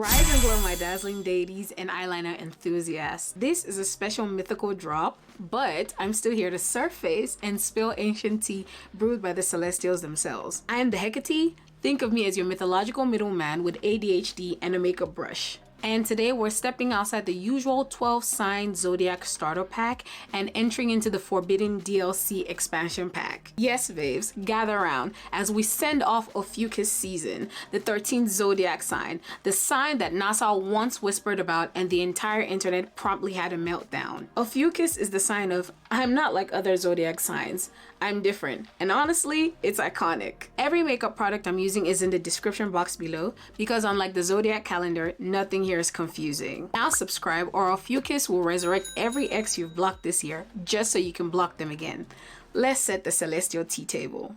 Rise and glow, my dazzling deities and eyeliner enthusiasts. This is a special mythical drop, but I'm still here to surface and spill ancient tea brewed by the celestials themselves. I am the Hecate. Think of me as your mythological middleman with ADHD and a makeup brush. And today we're stepping outside the usual 12-sign Zodiac starter pack and entering into the forbidden DLC expansion pack. Yes, faves, gather around as we send off Ophiuchus season, the 13th Zodiac sign, the sign that NASA once whispered about and the entire internet promptly had a meltdown. Ophiuchus is the sign of, I'm not like other Zodiac signs, I'm different, and honestly, it's iconic. Every makeup product I'm using is in the description box below because unlike the Zodiac calendar, nothing here is confusing. Now subscribe or Ophiuchus will resurrect every ex you've blocked this year just so you can block them again. Let's set the celestial tea table.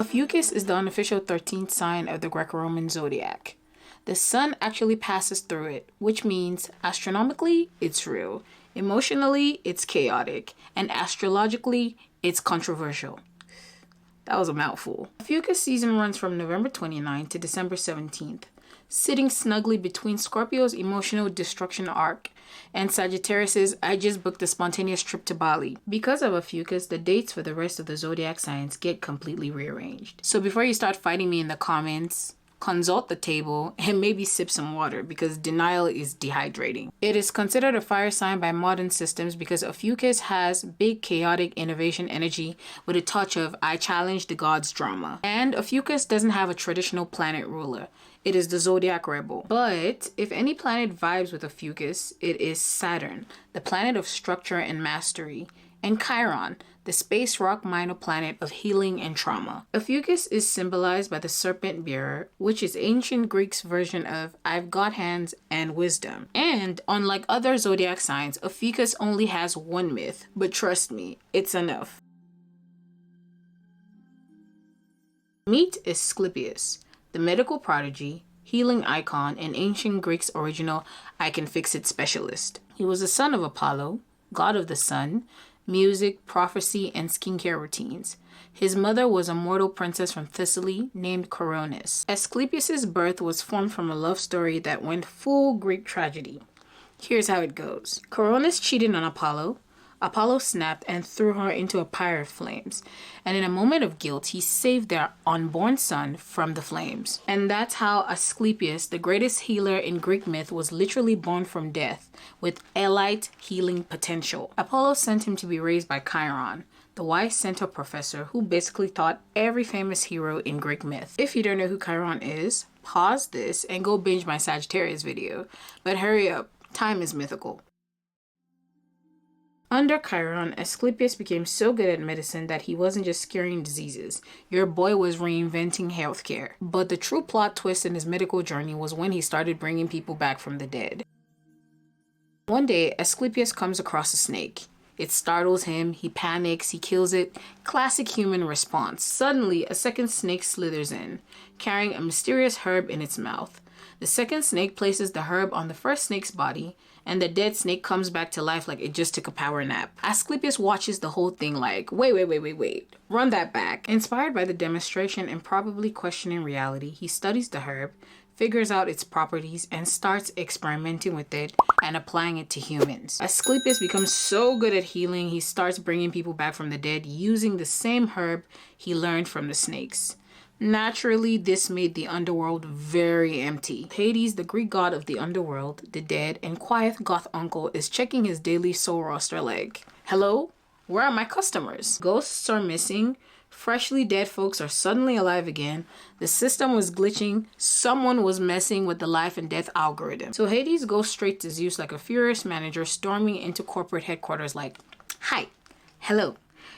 Ophiuchus is the unofficial 13th sign of the Greco-Roman Zodiac. The sun actually passes through it, which means astronomically, it's real. Emotionally, it's chaotic, and astrologically, it's controversial. That was a mouthful. Ophiuchus season runs from November 29th to December 17th, sitting snugly between Scorpio's emotional destruction arc and Sagittarius's I just booked a spontaneous trip to Bali. Because of Ophiuchus, the dates for the rest of the zodiac signs get completely rearranged. So before you start fighting me in the comments, consult the table and maybe sip some water because denial is dehydrating. It is considered a fire sign by modern systems because Ophiuchus has big chaotic innovation energy with a touch of I challenge the gods drama. And Ophiuchus doesn't have a traditional planet ruler. It is the zodiac rebel. But if any planet vibes with Ophiuchus, it is Saturn, the planet of structure and mastery, and Chiron, the space rock minor planet of healing and trauma. Ophiuchus is symbolized by the serpent bearer, which is ancient Greek's version of I've got hands and wisdom. And unlike other zodiac signs, Ophiuchus only has one myth, but trust me, it's enough. Meet Asclepius, the medical prodigy, healing icon, and ancient Greek's original I can fix it specialist. He was the son of Apollo, god of the sun, music, prophecy, and skincare routines. His mother was a mortal princess from Thessaly named Coronis. Asclepius' birth was formed from a love story that went full Greek tragedy. Here's how it goes. Coronis cheated on Apollo. Apollo snapped and threw her into a pyre of flames. And in a moment of guilt, he saved their unborn son from the flames. And that's how Asclepius, the greatest healer in Greek myth, was literally born from death with elite healing potential. Apollo sent him to be raised by Chiron, the wise centaur professor who basically taught every famous hero in Greek myth. If you don't know who Chiron is, pause this and go binge my Sagittarius video. But hurry up, time is mythical. Under Chiron, Asclepius became so good at medicine that he wasn't just curing diseases. Your boy was reinventing healthcare. But the true plot twist in his medical journey was when he started bringing people back from the dead. One day, Asclepius comes across a snake. It startles him, he panics, he kills it. Classic human response. Suddenly, a second snake slithers in, carrying a mysterious herb in its mouth. The second snake places the herb on the first snake's body, and the dead snake comes back to life like it just took a power nap. Asclepius watches the whole thing like, wait, run that back. Inspired by the demonstration and probably questioning reality, he studies the herb, figures out its properties, and starts experimenting with it and applying it to humans. Asclepius becomes so good at healing, he starts bringing people back from the dead using the same herb he learned from the snakes. Naturally, this made the underworld very empty. Hades, the Greek god of the underworld, the dead, and quiet goth uncle is checking his daily soul roster like, hello? Where are my customers? Ghosts are missing. Freshly dead folks are suddenly alive again. The system was glitching. Someone was messing with the life and death algorithm. So Hades goes straight to Zeus like a furious manager storming into corporate headquarters like, hi, hello.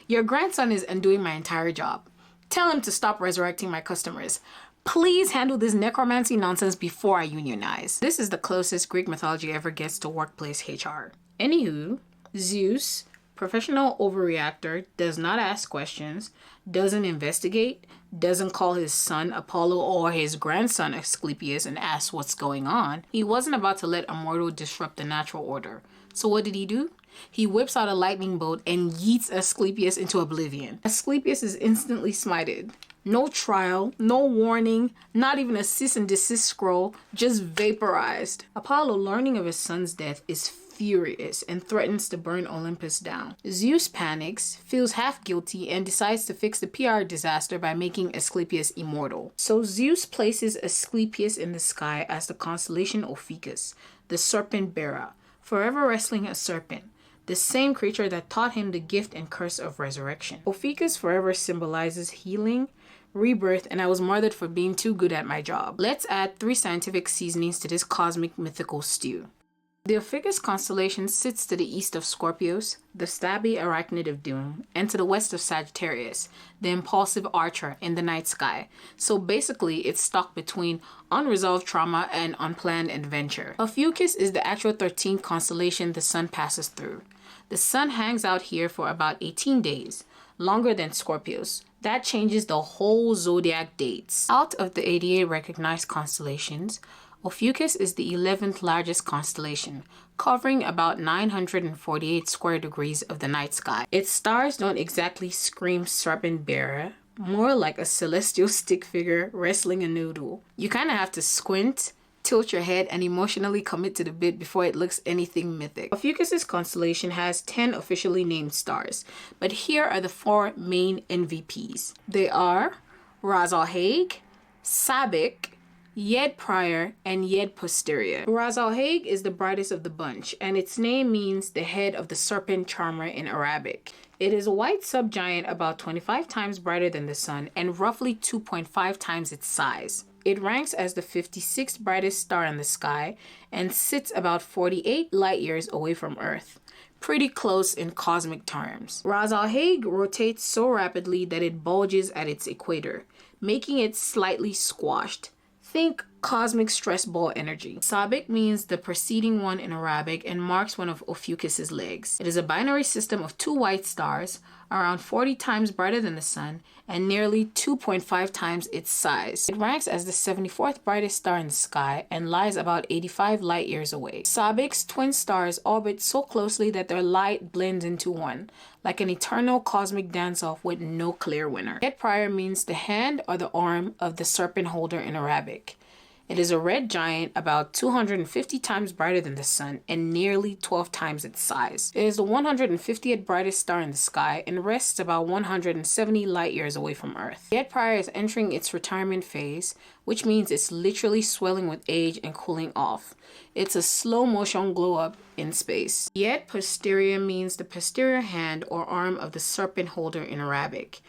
Your grandson is undoing my entire job. Tell him to stop resurrecting my customers. Please handle this necromancy nonsense before I unionize. This is the closest Greek mythology ever gets to workplace HR. Anywho, Zeus, professional overreactor, does not ask questions, doesn't investigate, doesn't call his son Apollo or his grandson Asclepius and ask what's going on. He wasn't about to let a mortal disrupt the natural order. So what did he do? He whips out a lightning bolt and yeets Asclepius into oblivion. Asclepius is instantly smited. No trial, no warning, not even a cease and desist scroll, just vaporized. Apollo, learning of his son's death, is furious and threatens to burn Olympus down. Zeus panics, feels half guilty, and decides to fix the PR disaster by making Asclepius immortal. So Zeus places Asclepius in the sky as the constellation Ophiuchus, the serpent bearer, forever wrestling a serpent, the same creature that taught him the gift and curse of resurrection. Ophiuchus forever symbolizes healing, rebirth, and I was murdered for being too good at my job. Let's add 3 scientific seasonings to this cosmic mythical stew. The Ophiuchus constellation sits to the east of Scorpius, the stabby arachnid of doom, and to the west of Sagittarius, the impulsive archer in the night sky. So basically, it's stuck between unresolved trauma and unplanned adventure. Ophiuchus is the actual 13th constellation the sun passes through. The sun hangs out here for about 18 days, longer than Scorpius. That changes the whole zodiac dates. Out of the 88 recognized constellations, Ophiuchus is the 11th largest constellation, covering about 948 square degrees of the night sky. Its stars don't exactly scream serpent bearer, more like a celestial stick figure wrestling a noodle. You kind of have to squint, tilt your head, and emotionally commit to the bit before it looks anything mythic. Ophiuchus's constellation has 10 officially named stars, but here are the 4 main MVPs. They are Ras Al Haig, Sabik, Yed Prior, and Yed Posterior. Ras Al Haig is the brightest of the bunch, and its name means the head of the serpent charmer in Arabic. It is a white subgiant about 25 times brighter than the sun and roughly 2.5 times its size. It ranks as the 56th brightest star in the sky and sits about 48 light years away from Earth. Pretty close in cosmic terms. Ras Al Haig rotates so rapidly that it bulges at its equator, making it slightly squashed. Think cosmic stress ball energy. Sabik means the preceding one in Arabic and marks one of Ophiuchus's legs. It is a binary system of 2 white stars, around 40 times brighter than the sun, and nearly 2.5 times its size. It ranks as the 74th brightest star in the sky and lies about 85 light years away. Sabik's twin stars orbit so closely that their light blends into one, like an eternal cosmic dance-off with no clear winner. Yed Prior means the hand or the arm of the serpent holder in Arabic. It is a red giant about 250 times brighter than the sun and nearly 12 times its size. It is the 150th brightest star in the sky and rests about 170 light years away from Earth. Yed Prior is entering its retirement phase, which means it's literally swelling with age and cooling off. It's a slow motion glow up in space. Yed Posterior means the posterior hand or arm of the serpent holder in Arabic.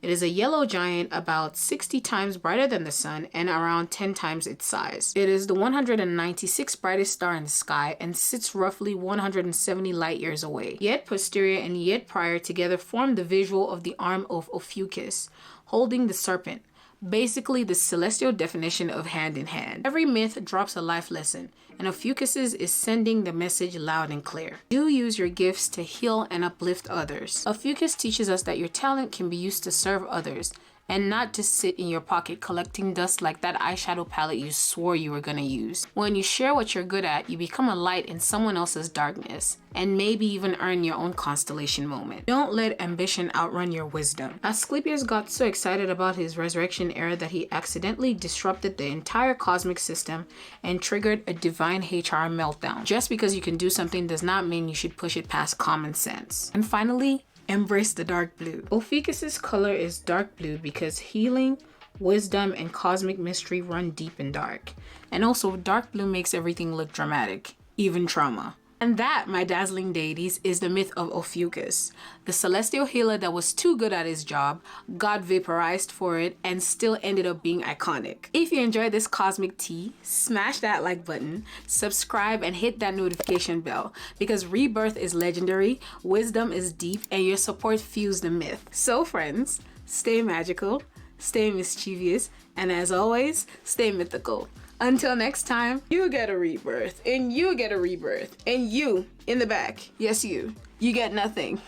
It is a yellow giant about 60 times brighter than the sun and around 10 times its size. It is the 196th brightest star in the sky and sits roughly 170 light years away. Yed Posterior and Yed Prior together form the visual of the arm of Ophiuchus, holding the serpent, basically the celestial definition of hand in hand. Every myth drops a life lesson, and Ophiuchus's is sending the message loud and clear. Do use your gifts to heal and uplift others. Ophiuchus teaches us that your talent can be used to serve others, and not just sit in your pocket collecting dust like that eyeshadow palette you swore you were gonna use. When you share what you're good at, you become a light in someone else's darkness, and maybe even earn your own constellation moment. Don't let ambition outrun your wisdom. Asclepius got so excited about his resurrection era that he accidentally disrupted the entire cosmic system and triggered a divine HR meltdown. Just because you can do something does not mean you should push it past common sense. And finally, embrace the dark blue. Ophiuchus's color is dark blue because healing, wisdom, and cosmic mystery run deep and dark. And also, dark blue makes everything look dramatic, even trauma. And that, my dazzling deities, is the myth of Ophiuchus, the celestial healer that was too good at his job, got vaporized for it, and still ended up being iconic. If you enjoyed this cosmic tea, smash that like button, subscribe, and hit that notification bell, because rebirth is legendary, wisdom is deep, and your support fuels the myth. So friends, stay magical, stay mischievous, and as always, stay mythical. Until next time, you get a rebirth, and you get a rebirth, and you, in the back, yes you get nothing.